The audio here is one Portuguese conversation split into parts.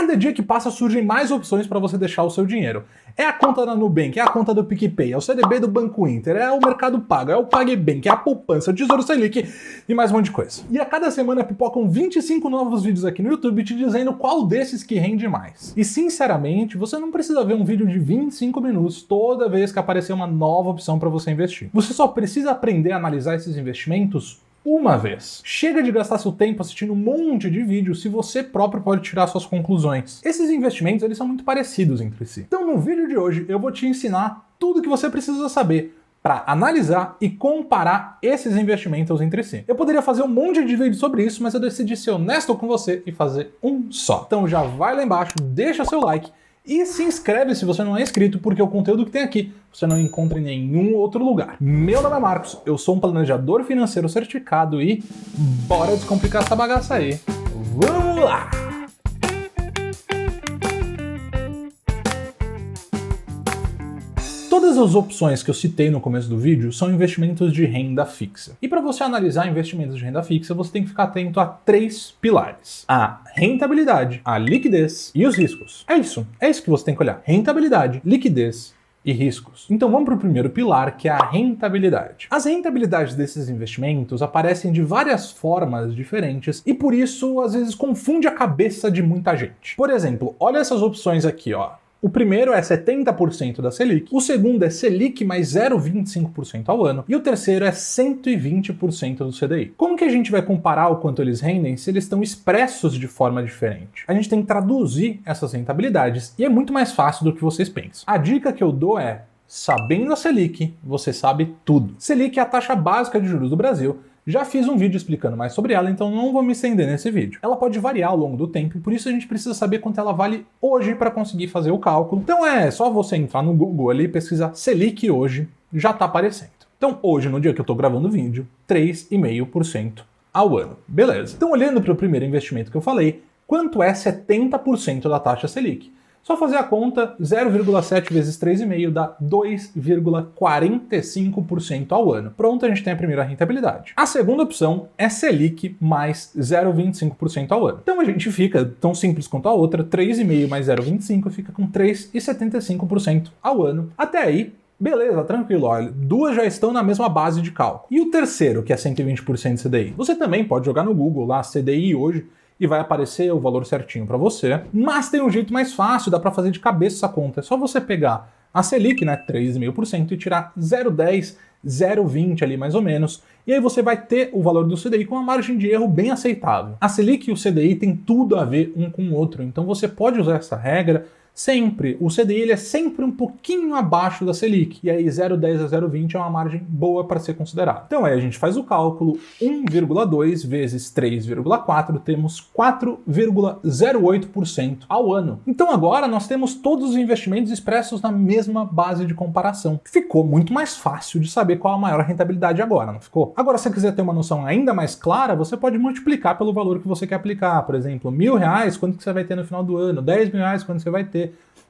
cada dia que passa surgem mais opções para você deixar o seu dinheiro. É a conta da Nubank, é a conta do PicPay, é o CDB do Banco Inter, é o Mercado Pago, é o PagBank, é a poupança, o Tesouro Selic e mais um monte de coisa. E a cada semana pipocam 25 novos vídeos aqui no YouTube te dizendo qual desses que rende mais. E sinceramente, você não precisa ver um vídeo de 25 minutos toda vez que aparecer uma nova opção para você investir. Você só precisa aprender a analisar esses investimentos uma vez. Chega de gastar seu tempo assistindo um monte de vídeos se você próprio pode tirar suas conclusões. Esses investimentos eles são muito parecidos entre si. Então no vídeo de hoje eu vou te ensinar tudo o que você precisa saber para analisar e comparar esses investimentos entre si. Eu poderia fazer um monte de vídeos sobre isso, mas eu decidi ser honesto com você e fazer um só. Então já vai lá embaixo, deixa seu like e se inscreve se você não é inscrito, porque o conteúdo que tem aqui você não encontra em nenhum outro lugar. Meu nome é Marcos, eu sou um planejador financeiro certificado e bora descomplicar essa bagaça aí. Vamos lá! Todas as opções que eu citei no começo do vídeo são investimentos de renda fixa. E para você analisar investimentos de renda fixa, você tem que ficar atento a 3 pilares: a rentabilidade, a liquidez e os riscos. É isso que você tem que olhar: rentabilidade, liquidez e riscos. Então vamos para o primeiro pilar, que é a rentabilidade. As rentabilidades desses investimentos aparecem de várias formas diferentes e por isso às vezes confunde a cabeça de muita gente. Por exemplo, olha essas opções aqui, ó. O primeiro é 70% da Selic, o segundo é Selic mais 0,25% ao ano e o terceiro é 120% do CDI. Como que a gente vai comparar o quanto eles rendem se eles estão expressos de forma diferente? A gente tem que traduzir essas rentabilidades e é muito mais fácil do que vocês pensam. A dica que eu dou é: sabendo a Selic, você sabe tudo. Selic é a taxa básica de juros do Brasil. Já fiz um vídeo explicando mais sobre ela, então não vou me estender nesse vídeo. Ela pode variar ao longo do tempo e por isso a gente precisa saber quanto ela vale hoje para conseguir fazer o cálculo. Então é só você entrar no Google ali e pesquisar Selic hoje, já está aparecendo. Então hoje, no dia que eu estou gravando o vídeo, 3,5% ao ano. Beleza. Então olhando para o primeiro investimento que eu falei, quanto é 70% da taxa Selic? Só fazer a conta, 0,7 vezes 3,5 dá 2,45% ao ano. Pronto, a gente tem a primeira rentabilidade. A segunda opção é Selic mais 0,25% ao ano. Então a gente fica tão simples quanto a outra, 3,5 mais 0,25 fica com 3,75% ao ano. Até aí, beleza, tranquilo, olha, duas já estão na mesma base de cálculo. E o terceiro, que é 120% CDI? Você também pode jogar no Google lá, CDI hoje, e vai aparecer o valor certinho para você. Mas tem um jeito mais fácil, dá para fazer de cabeça essa conta. É só você pegar a Selic, né, 3,5%, e tirar 0,10, 0,20 ali mais ou menos, e aí você vai ter o valor do CDI com uma margem de erro bem aceitável. A Selic e o CDI tem tudo a ver um com o outro, então você pode usar essa regra sempre. O CDI ele é sempre um pouquinho abaixo da Selic, e aí 0,10 a 0,20 é uma margem boa para ser considerada. Então aí a gente faz o cálculo, 1,2 vezes 3,4, temos 4,08% ao ano. Então agora nós temos todos os investimentos expressos na mesma base de comparação. Ficou muito mais fácil de saber qual a maior rentabilidade agora, não ficou? Agora, se você quiser ter uma noção ainda mais clara, você pode multiplicar pelo valor que você quer aplicar. Por exemplo, R$1.000, quanto que você vai ter no final do ano? R$10.000, quanto você vai ter?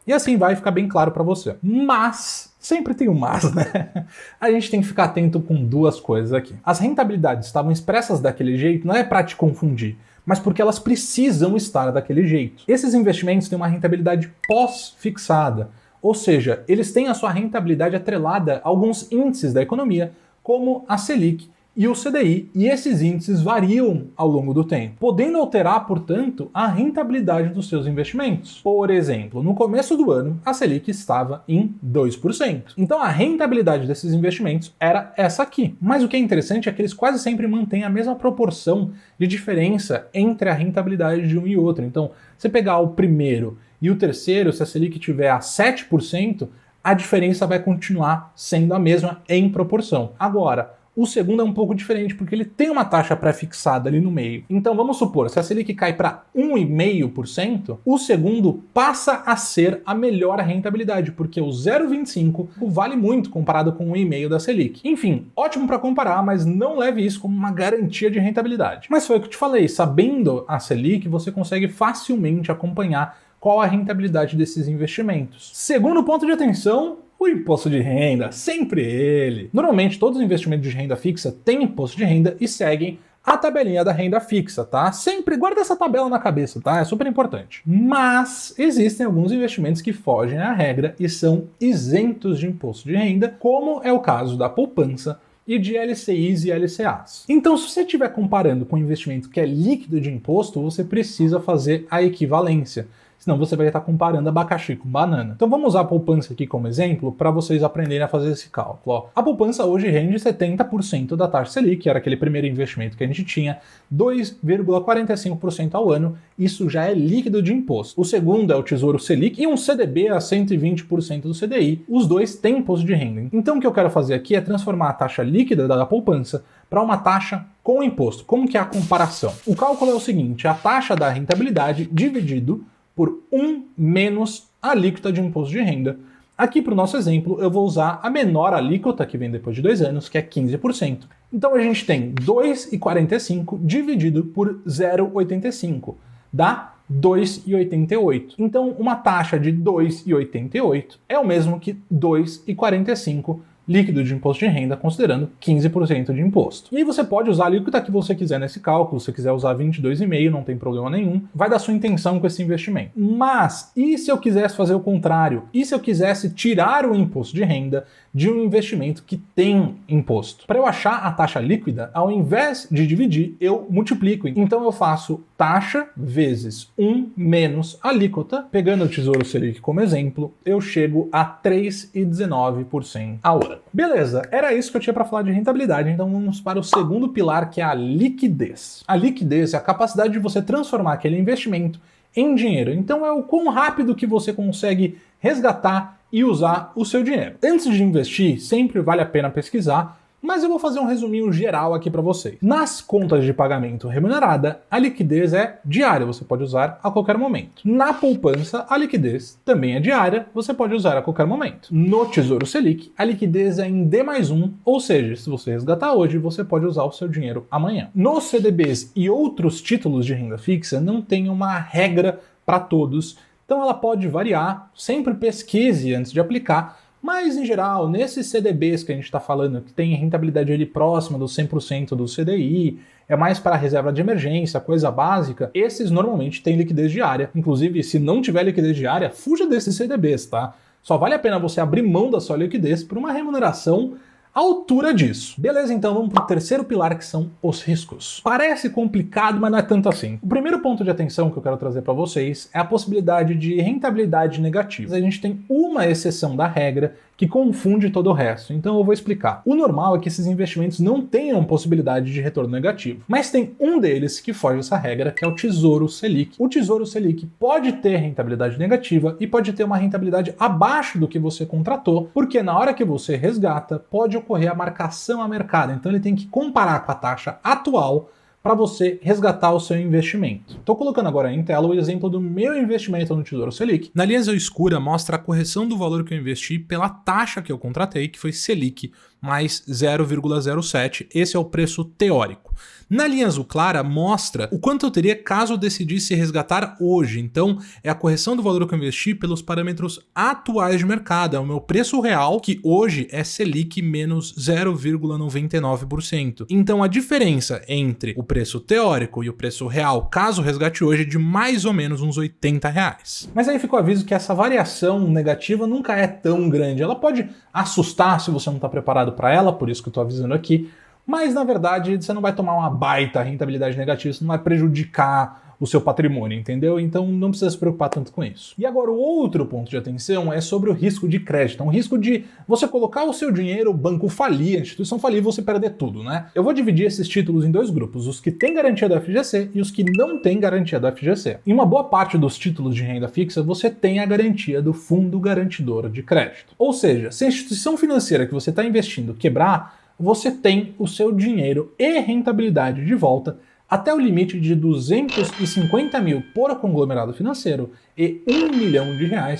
E assim vai ficar bem claro para você. Mas, sempre tem um mas, né? A gente tem que ficar atento com duas coisas aqui. As rentabilidades estavam expressas daquele jeito, não é para te confundir, mas porque elas precisam estar daquele jeito. Esses investimentos têm uma rentabilidade pós-fixada, ou seja, eles têm a sua rentabilidade atrelada a alguns índices da economia, como a Selic e o CDI, e esses índices variam ao longo do tempo, podendo alterar, portanto, a rentabilidade dos seus investimentos. Por exemplo, no começo do ano, a Selic estava em 2%. Então a rentabilidade desses investimentos era essa aqui. Mas o que é interessante é que eles quase sempre mantêm a mesma proporção de diferença entre a rentabilidade de um e outro. Então, você pegar o primeiro e o terceiro, se a Selic tiver a 7%, a diferença vai continuar sendo a mesma em proporção. Agora, o segundo é um pouco diferente, porque ele tem uma taxa pré-fixada ali no meio. Então vamos supor, se a Selic cai para 1,5%, o segundo passa a ser a melhor rentabilidade, porque o 0,25 vale muito comparado com o 1,5% da Selic. Enfim, ótimo para comparar, mas não leve isso como uma garantia de rentabilidade. Mas foi o que eu te falei, sabendo a Selic, você consegue facilmente acompanhar qual a rentabilidade desses investimentos. Segundo ponto de atenção, o imposto de renda, sempre ele. Normalmente todos os investimentos de renda fixa têm imposto de renda e seguem a tabelinha da renda fixa, tá? Sempre guarda essa tabela na cabeça, tá? É super importante. Mas existem alguns investimentos que fogem à regra e são isentos de imposto de renda, como é o caso da poupança e de LCIs e LCAs. Então, se você estiver comparando com um investimento que é líquido de imposto, você precisa fazer a equivalência. Senão você vai estar comparando abacaxi com banana. Então vamos usar a poupança aqui como exemplo para vocês aprenderem a fazer esse cálculo. Ó, a poupança hoje rende 70% da taxa Selic, que era aquele primeiro investimento que a gente tinha, 2,45% ao ano. Isso já é líquido de imposto. O segundo é o Tesouro Selic e um CDB a 120% do CDI. Os dois têm imposto de renda. Então o que eu quero fazer aqui é transformar a taxa líquida da poupança para uma taxa com imposto. Como que é a comparação? O cálculo é o seguinte, a taxa da rentabilidade dividido por 1 menos a alíquota de imposto de renda. Aqui para o nosso exemplo, eu vou usar a menor alíquota, que vem depois de 2 anos, que é 15%. Então a gente tem 2,45 dividido por 0,85, dá 2,88. Então uma taxa de 2,88 é o mesmo que 2,45 líquido de imposto de renda, considerando 15% de imposto. E aí você pode usar a alíquota que você quiser nesse cálculo, se você quiser usar 22,5%, não tem problema nenhum, vai da sua intenção com esse investimento. Mas, e se eu quisesse fazer o contrário? E se eu quisesse tirar o imposto de renda de um investimento que tem imposto? Para eu achar a taxa líquida, ao invés de dividir, eu multiplico. Então eu faço taxa vezes 1 menos alíquota. Pegando o Tesouro Selic como exemplo, eu chego a 3,19% ao ano. Beleza, era isso que eu tinha para falar de rentabilidade, então vamos para o segundo pilar, que é a liquidez. A liquidez é a capacidade de você transformar aquele investimento em dinheiro. Então é o quão rápido que você consegue resgatar e usar o seu dinheiro. Antes de investir, sempre vale a pena pesquisar, mas eu vou fazer um resuminho geral aqui para vocês. Nas contas de pagamento remunerada, a liquidez é diária, você pode usar a qualquer momento. Na poupança, a liquidez também é diária, você pode usar a qualquer momento. No Tesouro Selic, a liquidez é em D+1, ou seja, se você resgatar hoje, você pode usar o seu dinheiro amanhã. Nos CDBs e outros títulos de renda fixa, não tem uma regra para todos, então ela pode variar, sempre pesquise antes de aplicar, mas, em geral, nesses CDBs que a gente está falando, que tem rentabilidade ali próxima dos 100% do CDI, é mais para reserva de emergência, coisa básica, esses normalmente têm liquidez diária. Inclusive, se não tiver liquidez diária, fuja desses CDBs, tá? Só vale a pena você abrir mão da sua liquidez por uma remuneração à altura disso. Beleza, então vamos para o terceiro pilar, que são os riscos. Parece complicado, mas não é tanto assim. O primeiro ponto de atenção que eu quero trazer para vocês é a possibilidade de rentabilidade negativa. A gente tem uma exceção da regra que confunde todo o resto, então eu vou explicar. O normal é que esses investimentos não tenham possibilidade de retorno negativo, mas tem um deles que foge dessa regra, que é o Tesouro Selic. O Tesouro Selic pode ter rentabilidade negativa e pode ter uma rentabilidade abaixo do que você contratou, porque na hora que você resgata, pode ocorrer a marcação a mercado, então ele tem que comparar com a taxa atual para você resgatar o seu investimento. Estou colocando agora em tela o exemplo do meu investimento no Tesouro Selic. Na linha azul escura mostra a correção do valor que eu investi pela taxa que eu contratei, que foi Selic mais 0,07. Esse é o preço teórico. Na linha azul clara mostra o quanto eu teria caso eu decidisse resgatar hoje. Então é a correção do valor que eu investi pelos parâmetros atuais de mercado. É o meu preço real, que hoje é Selic menos 0,99%. Então a diferença entre o preço teórico e o preço real, caso resgate hoje, é de mais ou menos uns R$80. Mas aí fica o aviso que essa variação negativa nunca é tão grande. Ela pode assustar se você não está preparado para ela, por isso que eu estou avisando aqui, mas na verdade você não vai tomar uma baita rentabilidade negativa, isso não vai prejudicar o seu patrimônio, entendeu? Então não precisa se preocupar tanto com isso. E agora o outro ponto de atenção é sobre o risco de crédito, é um risco de você colocar o seu dinheiro, o banco falir, a instituição falir e você perder tudo, né? Eu vou dividir esses títulos em dois grupos, os que têm garantia da FGC e os que não têm garantia da FGC. Em uma boa parte dos títulos de renda fixa, você tem a garantia do Fundo Garantidor de Crédito. Ou seja, se a instituição financeira que você está investindo quebrar, você tem o seu dinheiro e rentabilidade de volta até o limite de 250 mil por conglomerado financeiro e R$1 milhão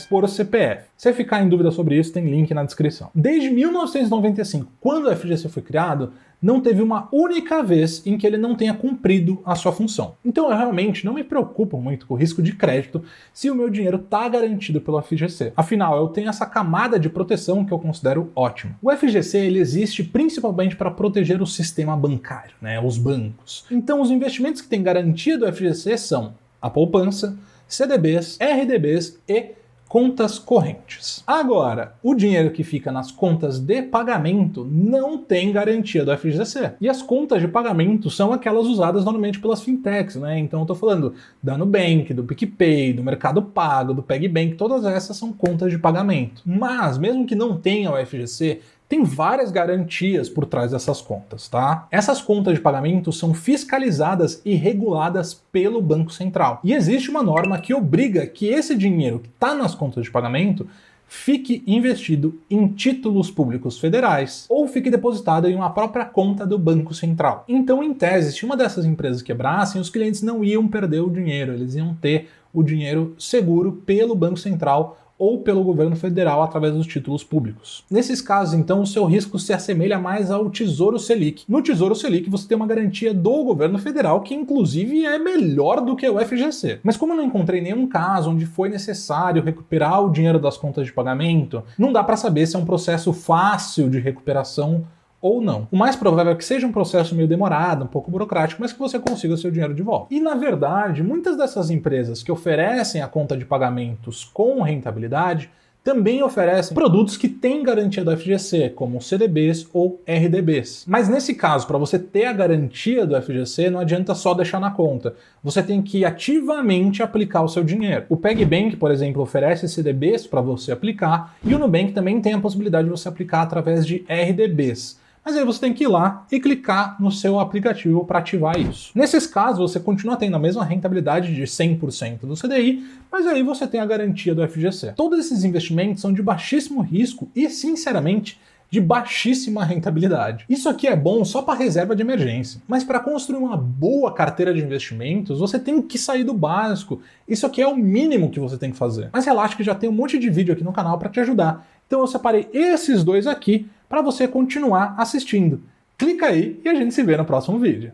por CPF. Se ficar em dúvida sobre isso, tem link na descrição. Desde 1995, quando o FGC foi criado, não teve uma única vez em que ele não tenha cumprido a sua função. Então eu realmente não me preocupo muito com o risco de crédito se o meu dinheiro está garantido pelo FGC. Afinal, eu tenho essa camada de proteção que eu considero ótima. O FGC ele existe principalmente para proteger o sistema bancário, né, os bancos. Então os investimentos que têm garantia do FGC são a poupança, CDBs, RDBs e contas correntes. Agora, o dinheiro que fica nas contas de pagamento não tem garantia do FGC. E as contas de pagamento são aquelas usadas normalmente pelas fintechs, né? Então eu tô falando da Nubank, do PicPay, do Mercado Pago, do PagBank, todas essas são contas de pagamento. Mas, mesmo que não tenha o FGC, tem várias garantias por trás dessas contas, tá? Essas contas de pagamento são fiscalizadas e reguladas pelo Banco Central. E existe uma norma que obriga que esse dinheiro que está nas contas de pagamento fique investido em títulos públicos federais ou fique depositado em uma própria conta do Banco Central. Então, em tese, se uma dessas empresas quebrassem, os clientes não iam perder o dinheiro, eles iam ter o dinheiro seguro pelo Banco Central ou pelo governo federal através dos títulos públicos. Nesses casos, então, o seu risco se assemelha mais ao Tesouro Selic. No Tesouro Selic, você tem uma garantia do governo federal, que inclusive é melhor do que o FGC. Mas como eu não encontrei nenhum caso onde foi necessário recuperar o dinheiro das contas de pagamento, não dá para saber se é um processo fácil de recuperação ou não. O mais provável é que seja um processo meio demorado, um pouco burocrático, mas que você consiga o seu dinheiro de volta. E na verdade, muitas dessas empresas que oferecem a conta de pagamentos com rentabilidade também oferecem produtos que têm garantia do FGC, como CDBs ou RDBs. Mas nesse caso, para você ter a garantia do FGC, não adianta só deixar na conta. Você tem que ativamente aplicar o seu dinheiro. O PagBank, por exemplo, oferece CDBs para você aplicar, e o Nubank também tem a possibilidade de você aplicar através de RDBs. Mas aí você tem que ir lá e clicar no seu aplicativo para ativar isso. Nesses casos, você continua tendo a mesma rentabilidade de 100% do CDI, mas aí você tem a garantia do FGC. Todos esses investimentos são de baixíssimo risco e, sinceramente, de baixíssima rentabilidade. Isso aqui é bom só para reserva de emergência, mas para construir uma boa carteira de investimentos, você tem que sair do básico. Isso aqui é o mínimo que você tem que fazer. Mas relaxa que já tem um monte de vídeo aqui no canal para te ajudar. Então eu separei esses dois aqui para você continuar assistindo. Clica aí e a gente se vê no próximo vídeo.